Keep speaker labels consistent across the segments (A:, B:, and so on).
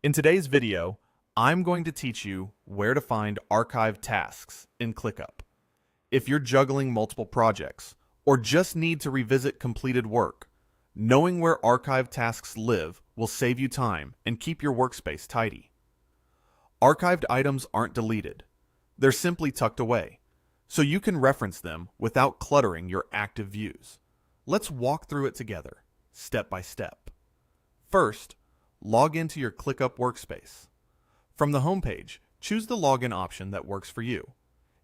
A: In today's video, I'm going to teach you where to find archived tasks in ClickUp. If you're juggling multiple projects or just need to revisit completed work, knowing where archived tasks live will save you time and keep your workspace tidy. Archived items aren't deleted. They're simply tucked away, so you can reference them without cluttering your active views. Let's walk through it together, step by step. First, log into your ClickUp workspace. From the homepage, choose the login option that works for you.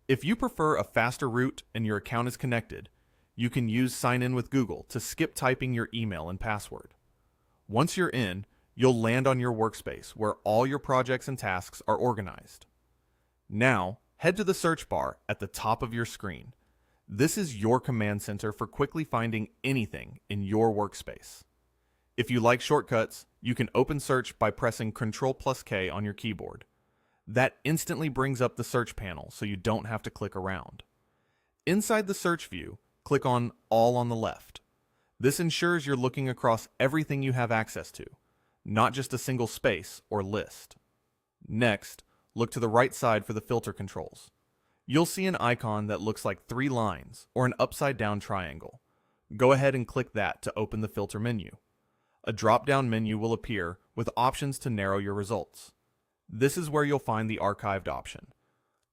A: If you prefer a faster route and your account is connected, you can use Sign In with Google to skip typing your email and password. Once you're in, you'll land on your workspace where all your projects and tasks are organized. Now, head to the search bar at the top of your screen. This is your command center for quickly finding anything in your workspace. If you like shortcuts, you can open search by pressing Ctrl+K on your keyboard. That instantly brings up the search panel so you don't have to click around. Inside the search view, click on All on the left. This ensures you're looking across everything you have access to, not just a single space or list. Next, look to the right side for the filter controls. You'll see an icon that looks like 3 lines or an upside-down triangle. Go ahead and click that to open the filter menu. A drop-down menu will appear with options to narrow your results. This is where you'll find the Archived option.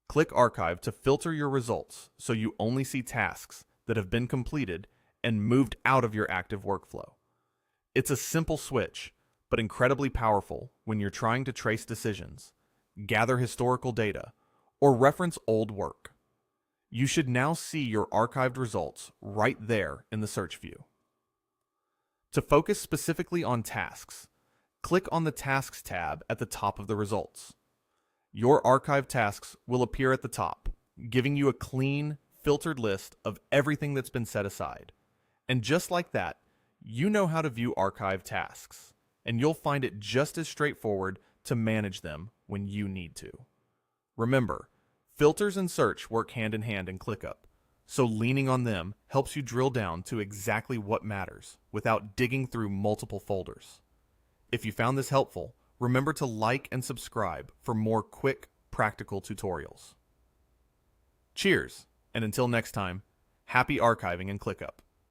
A: Click Archive to filter your results so you only see tasks that have been completed and moved out of your active workflow. It's a simple switch, but incredibly powerful when you're trying to trace decisions, gather historical data, or reference old work. You should now see your archived results right there in the search view. To focus specifically on tasks, click on the Tasks tab at the top of the results. Your archived tasks will appear at the top, giving you a clean, filtered list of everything that's been set aside. And just like that, you know how to view archived tasks, and you'll find it just as straightforward to manage them when you need to. Remember, filters and search work hand in hand in ClickUp, so leaning on them helps you drill down to exactly what matters without digging through multiple folders. If you found this helpful, remember to like and subscribe for more quick, practical tutorials. Cheers, and until next time, happy archiving in ClickUp.